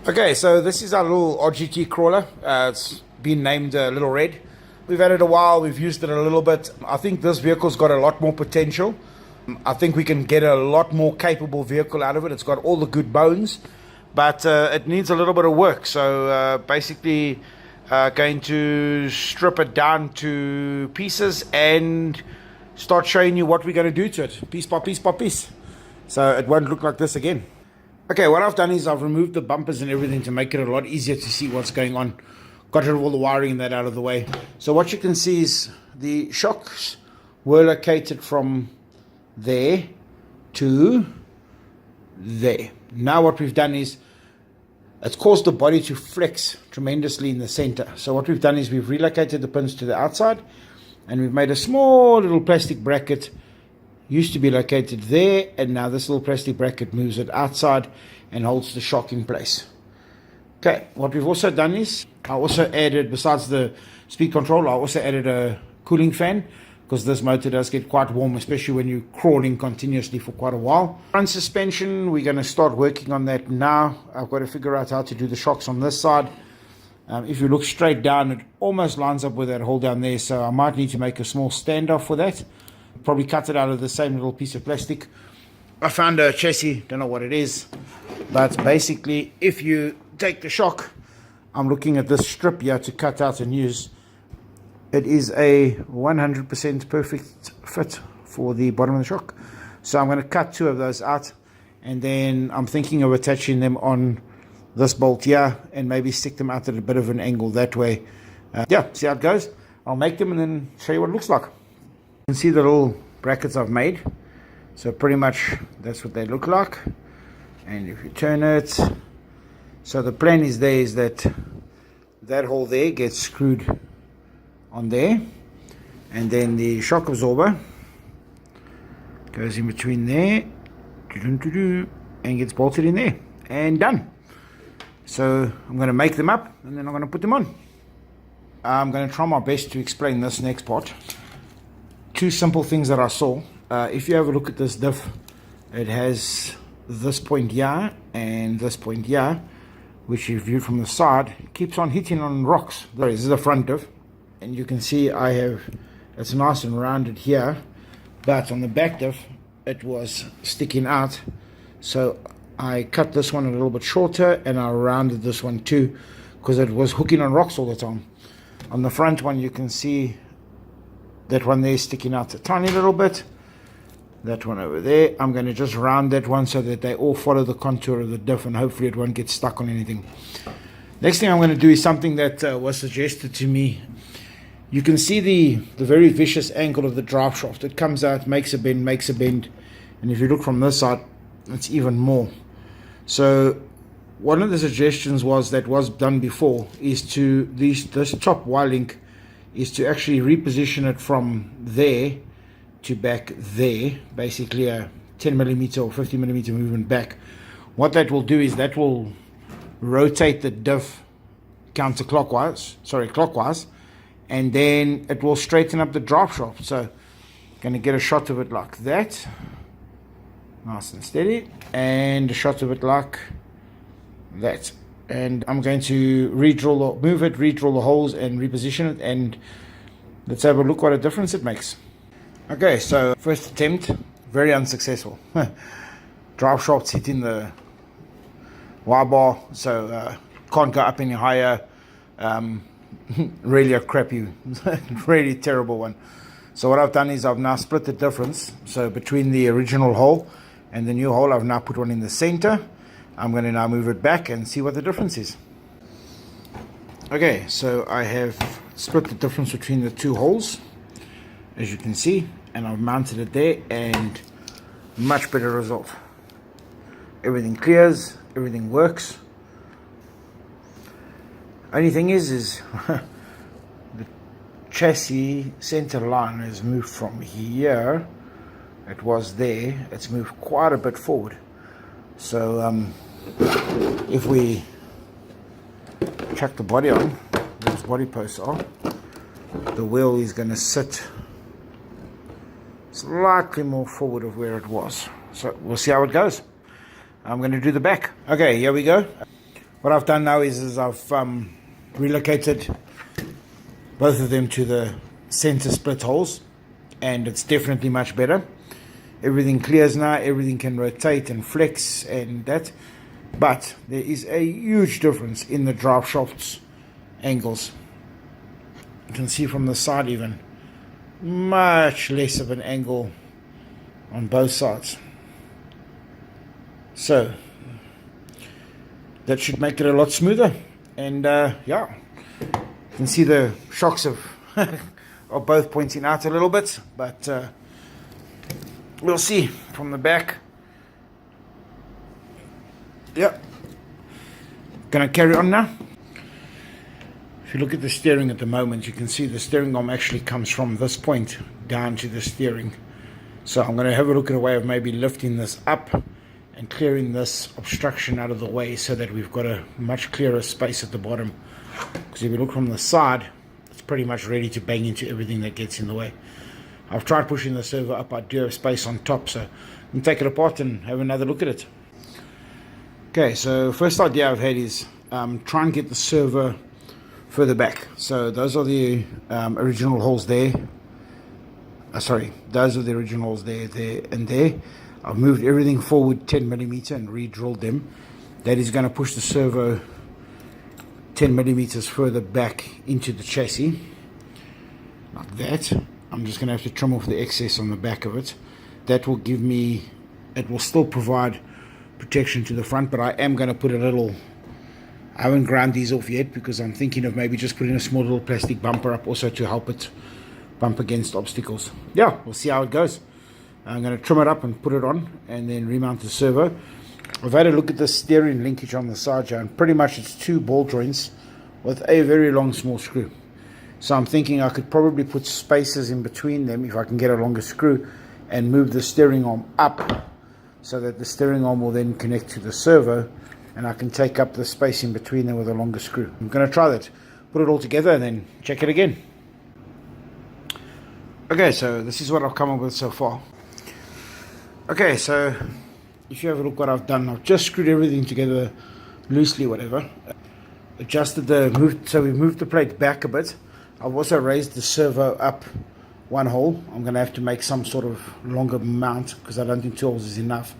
Okay, so this is our little RGT crawler. It's been named Little Red. We've had it a while, we've used it a little bit. I think this vehicle's got a lot more potential. I think we can get a lot more capable vehicle out of it. It's got all the good bones, but it needs a little bit of work. So basically going to strip it down to pieces and start showing you what we're going to do to it, piece by piece by piece, so it won't look like this again. Okay, what I've done is I've removed the bumpers and everything to make it a lot easier to see what's going on. Got rid of all the wiring and that out of the way. So what you can see is the shocks were located from there to there. Now what we've done is it's caused the body to flex tremendously in the center. So what we've done is we've relocated the pins to the outside, and we've made a small little plastic bracket. Used to be located there, and now this little plastic bracket moves it outside and holds the shock in place. Okay, what we've also done is I also added, besides the speed control, I also added a cooling fan, because this motor does get quite warm, especially when you're crawling continuously for quite a while. Front suspension, we're going to start working on that now. I've got to figure out how to do the shocks on this side. If you look straight down, it almost lines up with that hole down there, so I might need to make a small standoff for that. Probably cut it out of the same little piece of plastic. I found a chassis, don't know what it is, but basically if you take the shock, I'm looking at this strip here to cut out and use. It is a 100% perfect fit for the bottom of the shock. So I'm going to cut two of those out, and then I'm thinking of attaching them on this bolt here and maybe stick them out at a bit of an angle that way. Yeah, see how it goes. I'll make them and then show you what it looks like. You can see the little brackets I've made, so pretty much that's what they look like. And if you turn it, so the plan is there is that that hole there gets screwed on there, and then the shock absorber goes in between there and gets bolted in there, and done. So I'm going to make them up and then I'm going to put them on. I'm going to try my best to explain this next part. Two simple things that I saw. If you have a look at this diff, it has this point here and this point here, which you view from the side, keeps on hitting on rocks. This is the front diff, and you can see I have, it's nice and rounded here, but on the back diff it was sticking out, so I cut this one a little bit shorter and I rounded this one too, because it was hooking on rocks all the time. On the front one you can see that one there sticking out a tiny little bit. That one over there, I'm going to just round that one so that they all follow the contour of the diff, and hopefully it won't get stuck on anything. Next thing I'm going to do is something that was suggested to me. You can see the very vicious angle of the drive shaft. It comes out, makes a bend, and if you look from this side, it's even more. So one of the suggestions was done before is to this top Y link is to actually reposition it from there to back there, basically a 10mm or 50mm movement back. What that will do is that will rotate the diff clockwise, and then it will straighten up the drive shaft. So going to get a shot of it like that, nice and steady, and a shot of it like that. And I'm going to redraw the holes and reposition it, and let's have a look what a difference it makes. Okay, so first attempt, very unsuccessful. Drive shaft's hitting the Y bar, so can't go up any higher. Really a crappy, really terrible one. So what I've done is I've now split the difference. So between the original hole and the new hole, I've now put one in the center. I'm going to now move it back and see what the difference is. Okay, so I have split the difference between the two holes, as you can see, and I've mounted it there, and much better result. Everything clears, everything works. Only thing is the chassis center line has moved from here, it was there, it's moved quite a bit forward. So if we chuck the body on, those body posts are, the wheel is going to sit slightly more forward of where it was. So we'll see how it goes. I'm going to do the back. Okay, here we go. What I've done now is I've relocated both of them to the center split holes, and it's definitely much better. Everything clears now, everything can rotate and flex and that, but there is a huge difference in the drive shafts angles. You can see from the side even, much less of an angle on both sides. So that should make it a lot smoother. And yeah, you can see the shocks of are both pointing out a little bit, but we'll see from the back. Yep. Gonna carry on now. If you look at the steering at the moment, you can see the steering arm actually comes from this point down to the steering. So I'm gonna have a look at a way of maybe lifting this up and clearing this obstruction out of the way so that we've got a much clearer space at the bottom. Because if you look from the side, it's pretty much ready to bang into everything that gets in the way. I've tried pushing the servo up. I do have space on top, so I can take it apart and have another look at it. Okay, so first idea I've had is try and get the servo further back. So those are the original holes there. Sorry, those are the original holes there, there, and there. I've moved everything forward 10mm and re-drilled them. That is going to push the servo 10mm further back into the chassis, like that. I'm just going to have to trim off the excess on the back of it. That will give me, it will still provide protection to the front, but I am going to put a little, I haven't ground these off yet because I'm thinking of maybe just putting a small little plastic bumper up also to help it bump against obstacles. Yeah, we'll see how it goes. I'm going to trim it up and put it on and then remount the servo. I've had a look at the steering linkage on the side here, and pretty much it's 2 ball joints with a very long small screw. So I'm thinking I could probably put spaces in between them if I can get a longer screw and move the steering arm up so that the steering arm will then connect to the servo and I can take up the space in between them with a longer screw. I'm going to try that, put it all together and then check it again. Okay, so this is what I've come up with so far. Okay, so if you have a look what I've done, I've just screwed everything together loosely, whatever. Adjusted so we've moved the plate back a bit. I've also raised the servo up 1 hole. I'm going to have to make some sort of longer mount because I don't think 2 holes is enough.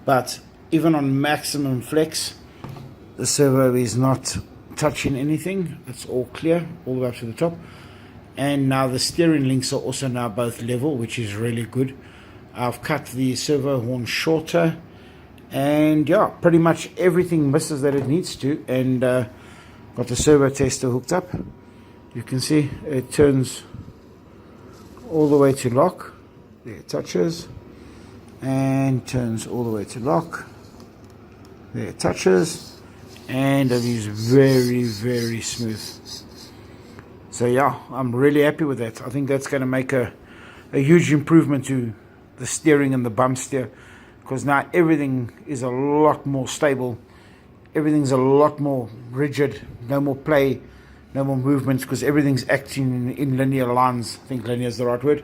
But even on maximum flex, the servo is not touching anything. It's all clear all the way up to the top. And now the steering links are also now both level, which is really good. I've cut the servo horn shorter, and yeah, pretty much everything misses that it needs to, and got the servo tester hooked up. You can see it turns all the way to lock. There it touches, and turns all the way to lock. There it touches, and it is very, very smooth. So yeah, I'm really happy with that. I think that's going to make a huge improvement to the steering and the bump steer, because now everything is a lot more stable. Everything's a lot more rigid. No more play, no more movements, because everything's acting in linear lines. I think linear is the right word.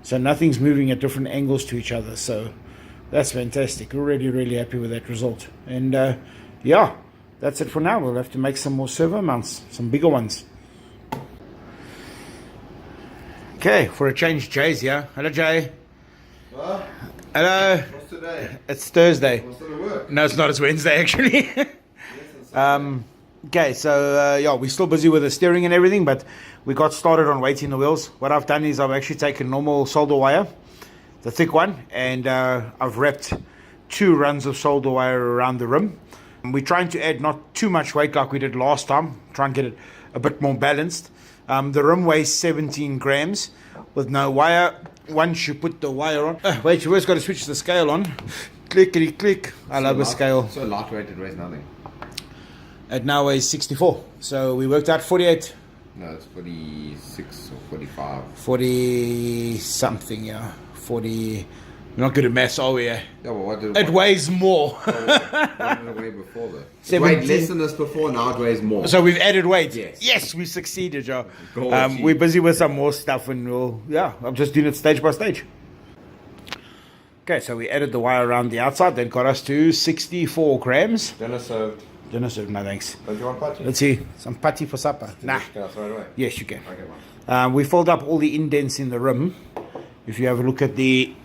So nothing's moving at different angles to each other. So that's fantastic. We're really, really happy with that result. And yeah, that's it for now. We'll have to make some more servo mounts, some bigger ones. Okay, for a change, Jay's here. Hello, Jay. What? Hello. What's today? It's Thursday. What's the work? No, it's not. It's Wednesday, actually. Okay, so yeah, we're still busy with the steering and everything, but we got started on weighting the wheels. What I've done is I've actually taken normal solder wire, the thick one, and I've wrapped 2 runs of solder wire around the rim. We're trying to add not too much weight like we did last time, try and get it a bit more balanced. The rim weighs 17 grams with no wire. Once you put the wire on, wait, you always got to switch the scale on. Clickety click. I love a scale. So lightweight, it weighs nothing. It now weighs 64. So we worked out 48. No, it's 46 or 45. 40 something, yeah. 40. We're not good at maths, are we? Yeah, Yeah, well, it weighs more. What did it weigh before though? It weighed less than this before, now it weighs more. So we've added weight. Yes. Yes, we succeeded, Joe. Goal achieved. We're busy with some more stuff, and we'll, yeah, I'm just doing it stage by stage. Okay, so we added the wire around the outside. That got us to 64 grams. Dinner served. Dinner served, no thanks. Don't you want putty? Let's see, some putty for supper. Nah. Can I throw it away? Yes, you can. Okay, man. We filled up all the indents in the rim. If you have a look at the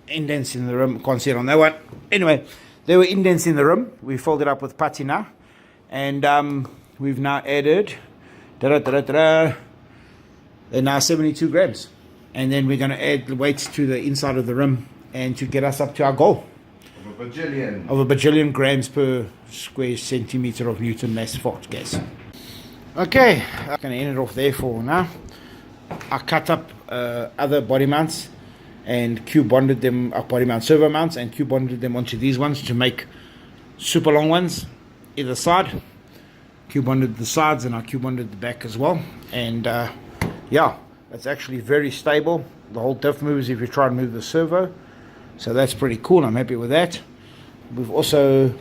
indents in the rim, can't see it on that one. Anyway, there were indents in the rim. We filled it up with putty now, and we've now added. They're now 72 grams, and then we're going to add the weights to the inside of the rim, and to get us up to our goal Of a bajillion. of a bajillion grams per square centimeter of Newton mass fart gas. Okay, I'm going to end it off there for now. I cut up other body mounts and Q bonded them, body mount servo mounts, and Q bonded them onto these ones to make super long ones either side. Q bonded the sides, and I Q bonded the back as well. And yeah, it's actually very stable. The whole diff moves if you try and move the servo, so that's pretty cool. I'm happy with that. We've also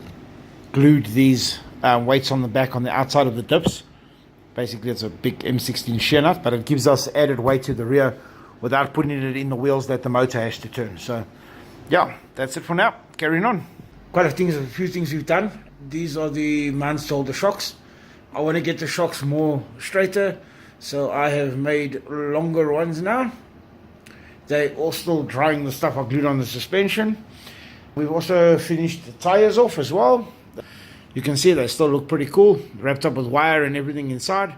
glued these weights on the back on the outside of the dips. Basically, it's a big M16 shear nut, but it gives us added weight to the rear without putting it in the wheels that the motor has to turn. So, yeah, that's it for now. Carrying on. Quite a few things we've done. These are the mounts to hold the shocks. I want to get the shocks more straighter, so I have made longer ones now. They're all still drying the stuff I glued on the suspension. We've also finished the tires off as well. You can see they still look pretty cool, wrapped up with wire and everything inside.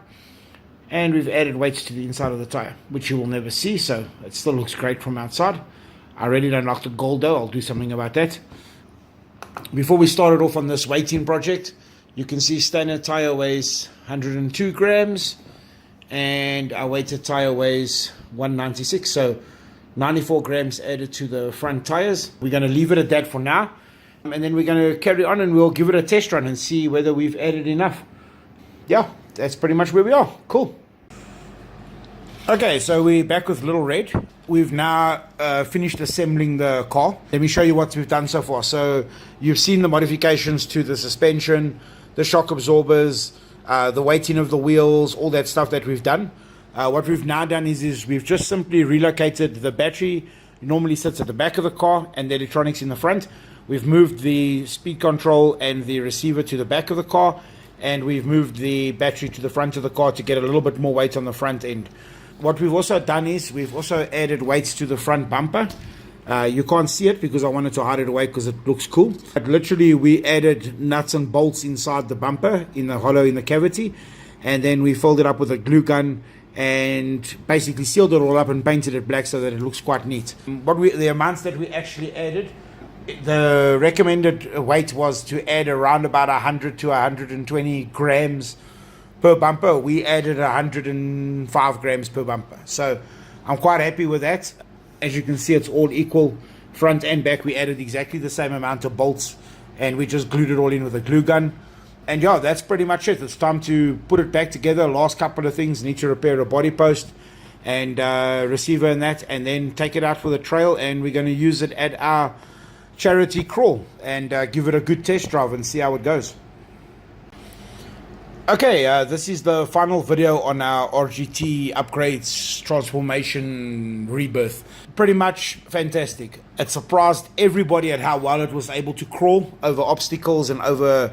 And we've added weights to the inside of the tire, which you will never see, so it still looks great from outside. I really don't like the gold though. I'll do something about that. Before we started off on this weighting project, you can see standard tire weighs 102 grams and our weighted tire weighs 196, so 94 grams added to the front tires. We're going to leave it at that for now, and then we're going to carry on and we'll give it a test run and see whether we've added enough. Yeah, that's pretty much where we are. Cool. Okay, so we're back with Little Red. We've now finished assembling the car. Let me show you what we've done so far. So you've seen the modifications to the suspension, the shock absorbers, the weighting of the wheels, all that stuff that we've done. What we've now done is we've just simply relocated the battery. It normally sits at the back of the car and the electronics in the front. We've moved the speed control and the receiver to the back of the car, and we've moved the battery to the front of the car to get a little bit more weight on the front end. What we've also done is we've also added weights to the front bumper. You can't see it because I wanted to hide it away because it looks cool. But literally we added nuts and bolts inside the bumper in the hollow in the cavity, and then we filled it up with a glue gun and basically sealed it all up and painted it black so that it looks quite neat. The amounts that we actually added, the recommended weight was to add around about 100 to 120 grams per bumper. We added 105 grams per bumper, so I'm quite happy with that. As you can see, it's all equal front and back. We added exactly the same amount of bolts and we just glued it all in with a glue gun. And yeah, that's pretty much it. It's time to put it back together. Last couple of things: need to repair a body post and receiver and that, and then take it out for the trail, and we're going to use it at our charity crawl and give it a good test drive and see how it goes. Okay, this is the final video on our RGT upgrades, transformation, rebirth. Pretty much fantastic. It surprised everybody at how well it was able to crawl over obstacles and over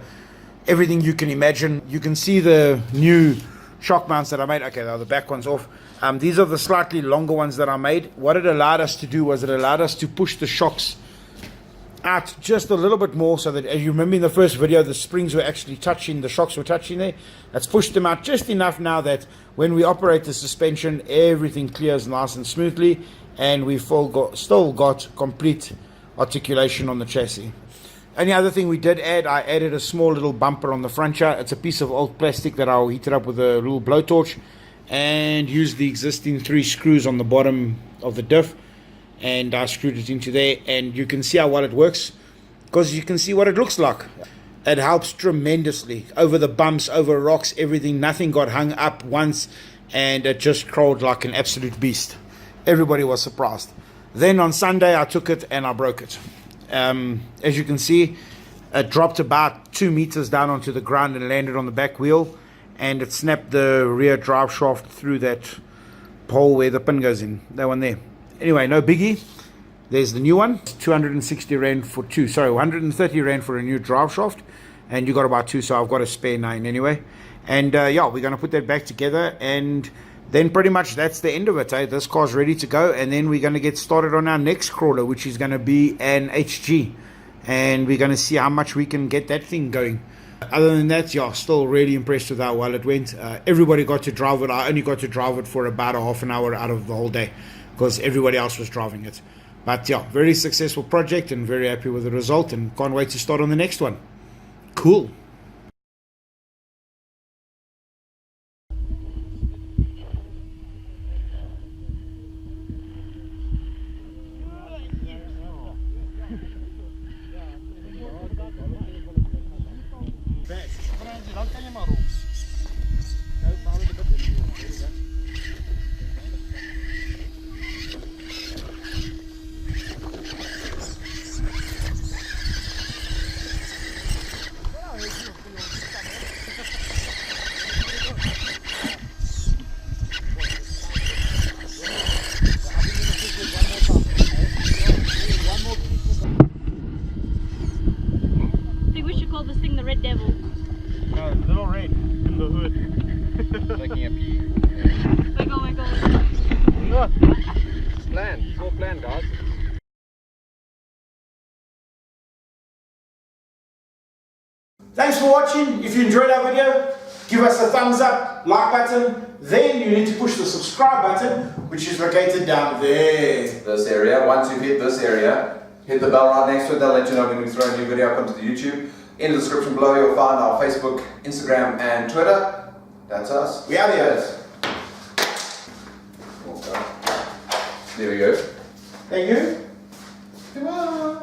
everything you can imagine. You can see the new shock mounts that I made. Okay, the back one's off. These are the slightly longer ones that I made. What it allowed us to do was it allowed us to push the shocks out just a little bit more, so that, as you remember in the first video, the springs were actually touching, the shocks were touching there. Let's push them out just enough now that when we operate the suspension, everything clears nice and smoothly, and we've still got complete articulation on the chassis. Only other thing we did add, I added a small little bumper on the front here. It's a piece of old plastic that I'll heat it up with a little blowtorch and use the existing 3 screws on the bottom of the diff, and I screwed it into there, and you can see how well it works because you can see what it looks like. It helps tremendously over the bumps, over rocks, everything. Nothing got hung up once, and it just crawled like an absolute beast. Everybody was surprised. Then on Sunday I took it and I broke it. As you can see, it dropped about 2 meters down onto the ground and landed on the back wheel, and it snapped the rear drive shaft through that hole where the pin goes in, that one there. Anyway, no biggie. There's the new one. 260 rand for 130 rand for a new drive shaft, and you got about 2, so I've got a spare 9 anyway. And yeah, we're going to put that back together, and then pretty much that's the end of it. This car's ready to go, and then we're going to get started on our next crawler, which is going to be an HG, and we're going to see how much we can get that thing going. Other than that, yeah, still really impressed with how well it went. Everybody got to drive it. I only got to drive it for about a half an hour out of the whole day because everybody else was driving it. But yeah, very successful project and very happy with the result, and can't wait to start on the next one. Cool. This thing the Red Devil. No, Little Red in the hood. Taking a pee. Oh my god. Plan. It's all planned, guys. Thanks for watching. If you enjoyed our video, give us a thumbs up, like button. Then you need to push the subscribe button, which is located down there. This area. Once you've hit this area, hit the bell right next to it. They'll let you know when we throw a new video up onto the YouTube. In the description below, you'll find our Facebook, Instagram, and Twitter. That's us. We are there. Okay. There we go. Thank you. Come on.